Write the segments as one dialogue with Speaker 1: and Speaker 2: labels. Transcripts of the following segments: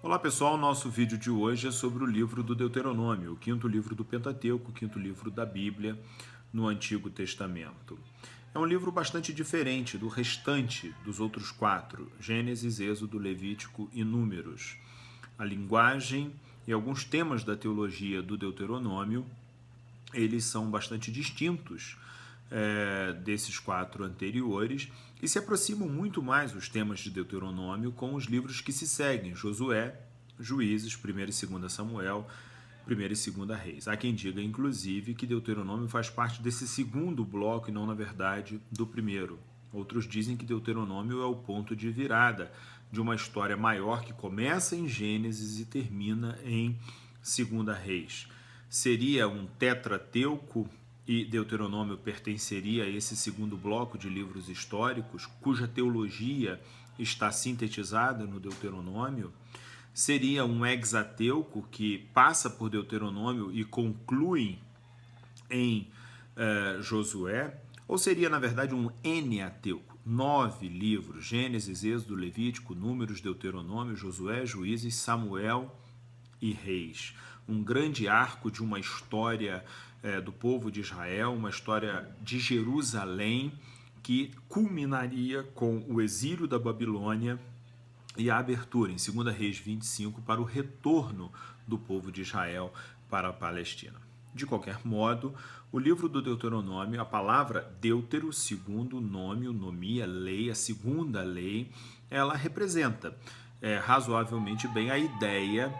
Speaker 1: Olá pessoal, nosso vídeo de hoje é sobre o livro do Deuteronômio, o quinto livro do Pentateuco, o quinto livro da Bíblia no Antigo Testamento. É um livro bastante diferente do restante dos outros quatro, Gênesis, Êxodo, Levítico e Números. A linguagem e alguns temas da teologia do Deuteronômio, eles são bastante distintos desses quatro anteriores e se aproximam muito mais os temas de Deuteronômio com os livros que se seguem, Josué, Juízes, 1 e 2 Samuel, 1 e 2 Reis. Há quem diga, inclusive, que Deuteronômio faz parte desse segundo bloco e não, na verdade, do primeiro. Outros dizem que Deuteronômio é o ponto de virada de uma história maior que começa em Gênesis e termina em 2 Reis. Seria um tetrateuco e Deuteronômio pertenceria a esse segundo bloco de livros históricos, cuja teologia está sintetizada no Deuteronômio? Seria um hexateuco que passa por Deuteronômio e conclui em Josué? Ou seria, na verdade, um eniateuco? 9 livros, Gênesis, Êxodo, Levítico, Números, Deuteronômio, Josué, Juízes, Samuel e Reis. Um grande arco de uma história do povo de Israel, uma história de Jerusalém que culminaria com o exílio da Babilônia e a abertura em 2 Reis 25 para o retorno do povo de Israel para a Palestina. De qualquer modo, o livro do Deuteronômio, a palavra Deutero, segundo nome, nomia, lei, a segunda lei, ela representa razoavelmente bem a ideia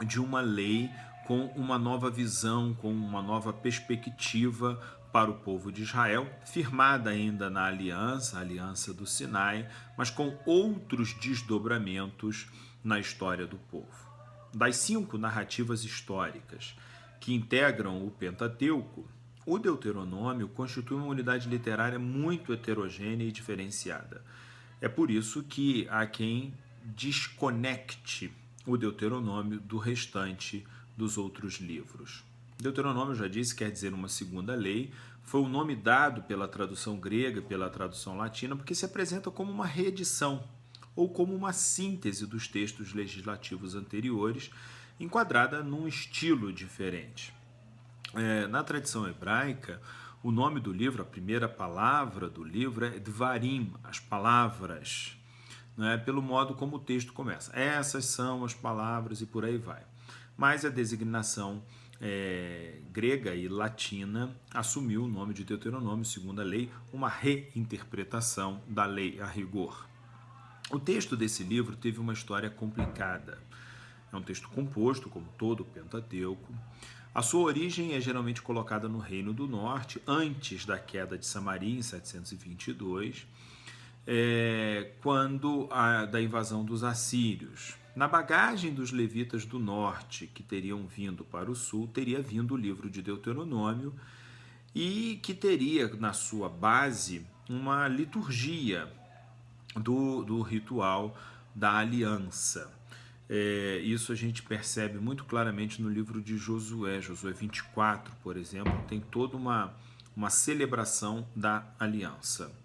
Speaker 1: de uma lei com uma nova visão, com uma nova perspectiva para o povo de Israel, firmada ainda na aliança, a aliança do Sinai, mas com outros desdobramentos na história do povo. Das 5 narrativas históricas que integram o Pentateuco, o Deuteronômio constitui uma unidade literária muito heterogênea e diferenciada. É por isso que há quem desconecte o Deuteronômio do restante dos outros livros. Deuteronômio, já disse, quer dizer uma segunda lei, foi o nome dado pela tradução grega, pela tradução latina, porque se apresenta como uma reedição ou como uma síntese dos textos legislativos anteriores, enquadrada num estilo diferente. Na tradição hebraica, o nome do livro, a primeira palavra do livro é Dvarim, as palavras, pelo modo como o texto começa. Essas são as palavras e por aí vai. Mas a designação grega e latina assumiu o nome de Deuteronômio, segundo a lei, uma reinterpretação da lei a rigor. O texto desse livro teve uma história complicada. É um texto composto, como todo o Pentateuco. A sua origem é geralmente colocada no Reino do Norte, antes da queda de Samaria, em 722, da invasão dos assírios. Na bagagem dos levitas do norte, que teriam vindo para o sul, teria vindo o livro de Deuteronômio e que teria na sua base uma liturgia do ritual da aliança. Isso a gente percebe muito claramente no livro de Josué. Josué 24, por exemplo, tem toda uma celebração da aliança.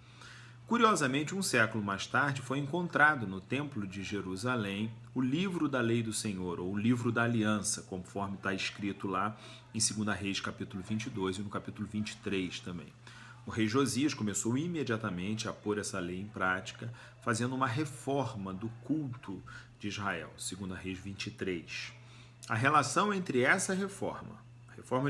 Speaker 1: Curiosamente, um século mais tarde, foi encontrado no Templo de Jerusalém o livro da lei do Senhor, ou o livro da aliança, conforme está escrito lá em 2 Reis, capítulo 22 e no capítulo 23 também. O rei Josias começou imediatamente a pôr essa lei em prática, fazendo uma reforma do culto de Israel, 2 Reis 23. A relação entre essa reforma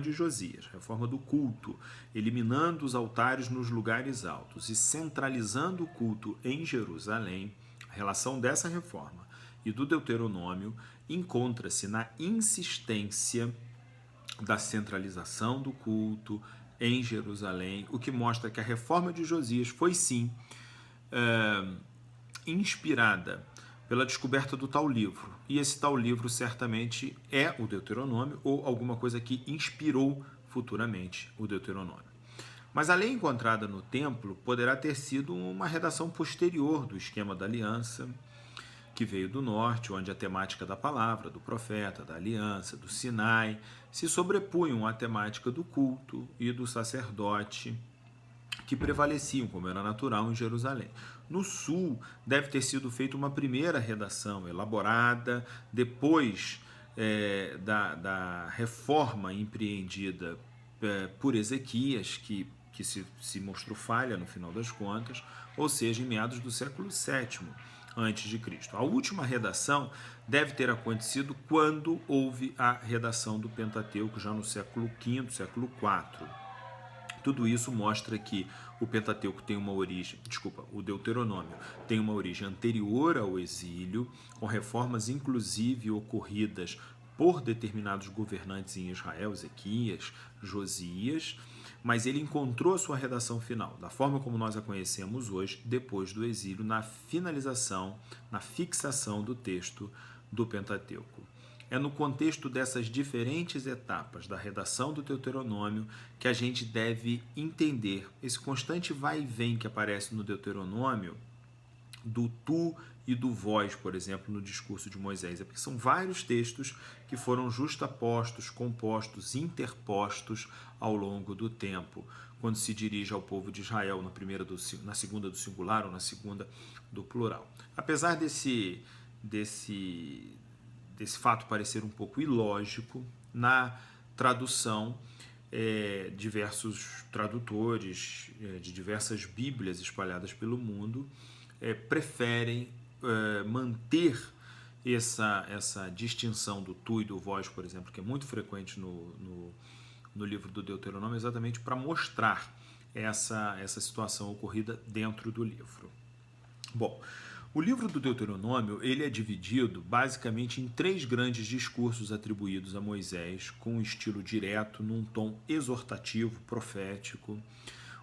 Speaker 1: de Josias, reforma do culto, eliminando os altares nos lugares altos e centralizando o culto em Jerusalém, a relação dessa reforma e do Deuteronômio encontra-se na insistência da centralização do culto em Jerusalém, o que mostra que a reforma de Josias foi sim inspirada pela descoberta do tal livro. E esse tal livro certamente é o Deuteronômio ou alguma coisa que inspirou futuramente o Deuteronômio. Mas a lei encontrada no templo poderá ter sido uma redação posterior do esquema da aliança, que veio do norte, onde a temática da palavra, do profeta, da aliança, do Sinai, se sobrepunham à temática do culto e do sacerdote, que prevaleciam, como era natural em Jerusalém. No sul, deve ter sido feita uma primeira redação elaborada, depois da reforma empreendida por Ezequias, que se mostrou falha no final das contas, ou seja, em meados do século VII antes de Cristo. A última redação deve ter acontecido quando houve a redação do Pentateuco, já no século V, século IV. Tudo isso mostra que o Pentateuco tem uma origem, o Deuteronômio tem uma origem anterior ao exílio, com reformas inclusive ocorridas por determinados governantes em Israel, Ezequias, Josias, mas ele encontrou a sua redação final, da forma como nós a conhecemos hoje, depois do exílio, na finalização, na fixação do texto do Pentateuco. É no contexto dessas diferentes etapas da redação do Deuteronômio que a gente deve entender esse constante vai e vem que aparece no Deuteronômio do tu e do vós, por exemplo, no discurso de Moisés. É porque são vários textos que foram justapostos, compostos, interpostos ao longo do tempo, quando se dirige ao povo de Israel, na segunda do singular ou na segunda do plural. Apesar desse fato parecer um pouco ilógico, na tradução, diversos tradutores de diversas bíblias espalhadas pelo mundo preferem manter essa distinção do tu e do vós, por exemplo, que é muito frequente no livro do Deuteronômio, exatamente para mostrar essa situação ocorrida dentro do livro. Bom, o livro do Deuteronômio ele é dividido basicamente em 3 grandes discursos atribuídos a Moisés, com um estilo direto, num tom exortativo, profético,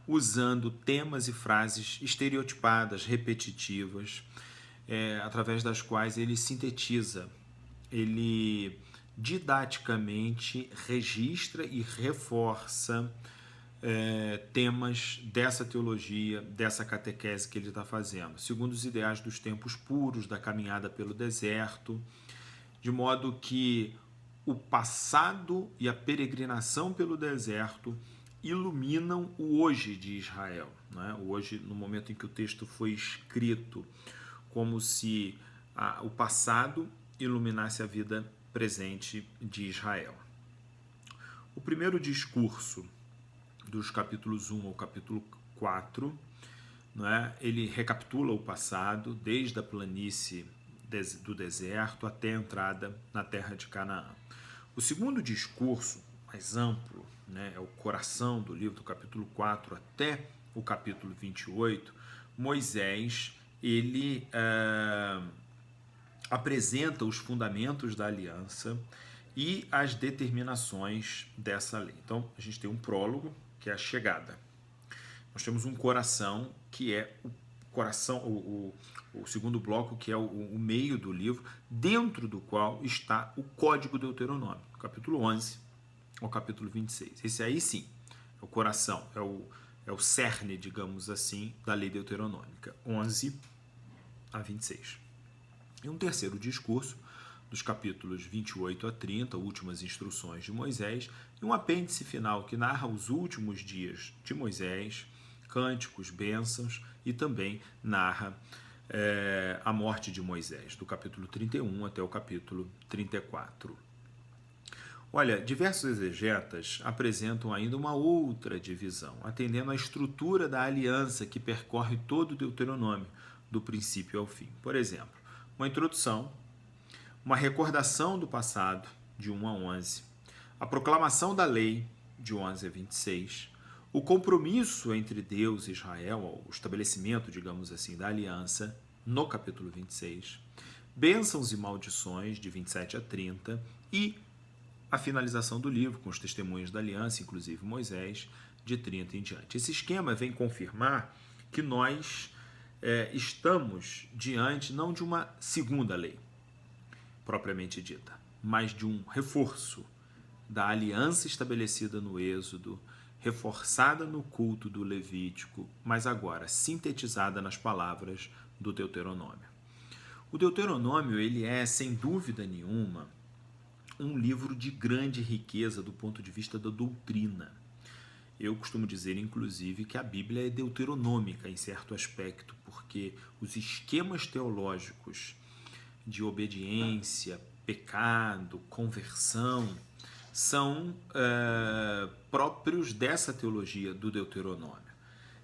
Speaker 1: usando temas e frases estereotipadas, repetitivas, através das quais ele sintetiza, ele didaticamente registra e reforça temas dessa teologia, dessa catequese que ele está fazendo, segundo os ideais dos tempos puros, da caminhada pelo deserto, de modo que o passado e a peregrinação pelo deserto iluminam o hoje de Israel, né? O hoje, no momento em que o texto foi escrito, como se o passado iluminasse a vida presente de Israel. O primeiro discurso, dos capítulos 1 ao capítulo 4, né, ele recapitula o passado, desde a planície do deserto até a entrada na terra de Canaã. O segundo discurso, mais amplo, né, é o coração do livro, do capítulo 4 até o capítulo 28, Moisés ele apresenta os fundamentos da aliança e as determinações dessa lei. Então, a gente tem um prólogo, que é a chegada. Nós temos um coração, que é o coração, o segundo bloco, que é o meio do livro, dentro do qual está o Código Deuteronômio, capítulo 11 ao capítulo 26. Esse aí sim, é o coração, é o cerne, digamos assim, da lei deuteronômica, 11 a 26. E um terceiro discurso, dos capítulos 28 a 30, últimas instruções de Moisés, e um apêndice final que narra os últimos dias de Moisés, cânticos, bênçãos, e também narra a morte de Moisés, do capítulo 31 até o capítulo 34. Olha, diversos exegetas apresentam ainda uma outra divisão, atendendo à estrutura da aliança que percorre todo o Deuteronômio, do princípio ao fim. Por exemplo, uma introdução, uma recordação do passado, de 1 a 11, a proclamação da lei, de 11 a 26, o compromisso entre Deus e Israel, o estabelecimento, digamos assim, da aliança, no capítulo 26, bênçãos e maldições, de 27 a 30, e a finalização do livro, com os testemunhos da aliança, inclusive Moisés, de 30 em diante. Esse esquema vem confirmar que nós estamos diante não de uma segunda lei, propriamente dita, mas de um reforço da aliança estabelecida no Êxodo, reforçada no culto do Levítico, mas agora sintetizada nas palavras do Deuteronômio. O Deuteronômio ele é, sem dúvida nenhuma, um livro de grande riqueza do ponto de vista da doutrina. Eu costumo dizer, inclusive, que a Bíblia é deuteronômica em certo aspecto, porque os esquemas teológicos de obediência, pecado, conversão, são próprios dessa teologia do Deuteronômio.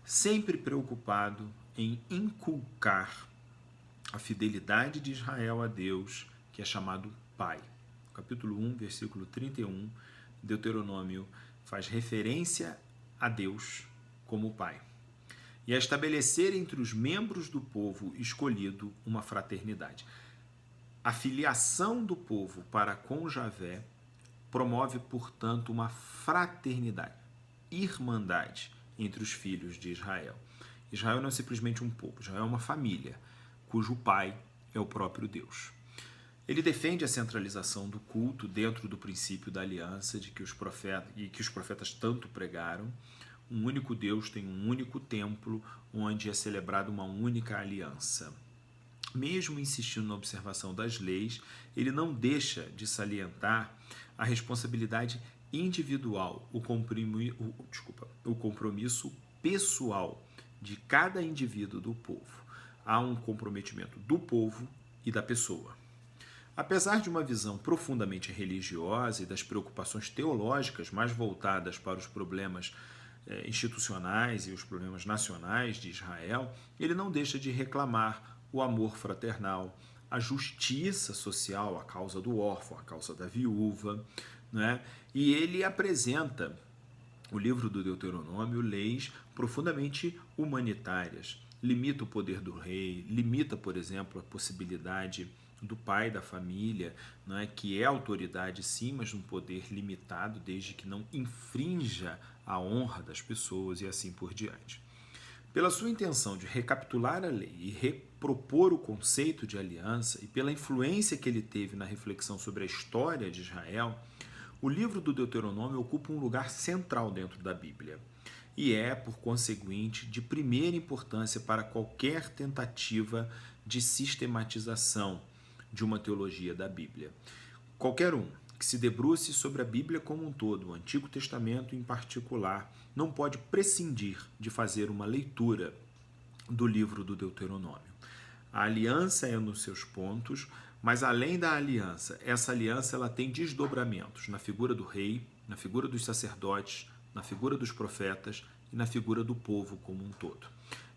Speaker 1: Sempre preocupado em inculcar a fidelidade de Israel a Deus, que é chamado Pai. Capítulo 1, versículo 31, Deuteronômio faz referência a Deus como Pai. E a estabelecer entre os membros do povo escolhido uma fraternidade. A filiação do povo para com Javé promove, portanto, uma fraternidade, irmandade entre os filhos de Israel. Israel não é simplesmente um povo, Israel é uma família, cujo pai é o próprio Deus. Ele defende a centralização do culto dentro do princípio da aliança que os profetas tanto pregaram. Um único Deus tem um único templo, onde é celebrada uma única aliança. Mesmo insistindo na observação das leis, ele não deixa de salientar a responsabilidade individual, o compromisso pessoal de cada indivíduo do povo. Há um comprometimento do povo e da pessoa. Apesar de uma visão profundamente religiosa e das preocupações teológicas mais voltadas para os problemas institucionais e os problemas nacionais de Israel, ele não deixa de reclamar o amor fraternal, a justiça social, a causa do órfão, a causa da viúva, né? E ele apresenta o livro do Deuteronômio, leis profundamente humanitárias, limita o poder do rei, limita, por exemplo, a possibilidade do pai da família, né, que é autoridade sim, mas um poder limitado, desde que não infrinja a honra das pessoas e assim por diante. Pela sua intenção de recapitular a lei e repropor o conceito de aliança e pela influência que ele teve na reflexão sobre a história de Israel, o livro do Deuteronômio ocupa um lugar central dentro da Bíblia e é, por conseguinte, de primeira importância para qualquer tentativa de sistematização de uma teologia da Bíblia. Qualquer um que se debruce sobre a Bíblia como um todo, o Antigo Testamento em particular, não pode prescindir de fazer uma leitura do livro do Deuteronômio. A aliança é nos seus pontos, mas além da aliança, essa aliança ela tem desdobramentos na figura do rei, na figura dos sacerdotes, na figura dos profetas e na figura do povo como um todo.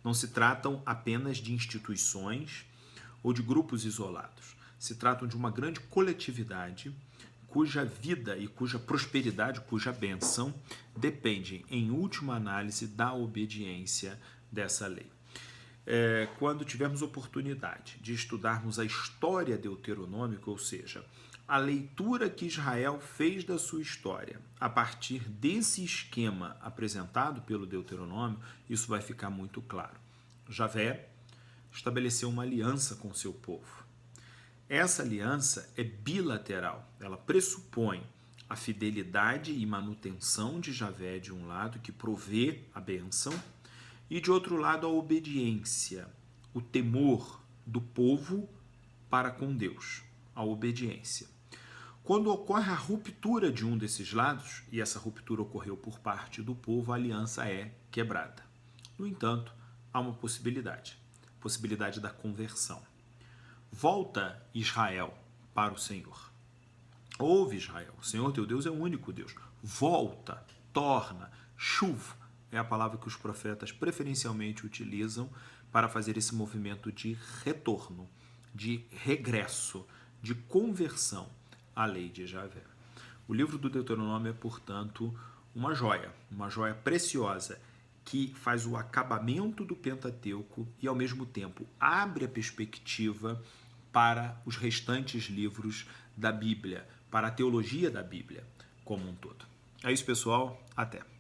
Speaker 1: Não se tratam apenas de instituições ou de grupos isolados. Se tratam de uma grande coletividade cuja vida e cuja prosperidade, cuja bênção dependem, em última análise, da obediência dessa lei. Quando tivermos oportunidade de estudarmos a história deuteronômica, ou seja, a leitura que Israel fez da sua história a partir desse esquema apresentado pelo Deuteronômio, isso vai ficar muito claro. Javé estabeleceu uma aliança com seu povo. Essa aliança é bilateral, ela pressupõe a fidelidade e manutenção de Javé de um lado, que provê a bênção, e de outro lado a obediência, o temor do povo para com Deus, a obediência. Quando ocorre a ruptura de um desses lados, e essa ruptura ocorreu por parte do povo, a aliança é quebrada. No entanto, há uma possibilidade da conversão. Volta Israel para o Senhor. Ouve Israel, o Senhor teu Deus é o único Deus. Volta, torna, chuva, é a palavra que os profetas preferencialmente utilizam para fazer esse movimento de retorno, de regresso, de conversão à lei de Javé. O livro do Deuteronômio é, portanto, uma joia preciosa, que faz o acabamento do Pentateuco e, ao mesmo tempo, abre a perspectiva para os restantes livros da Bíblia, para a teologia da Bíblia como um todo. É isso, pessoal. Até!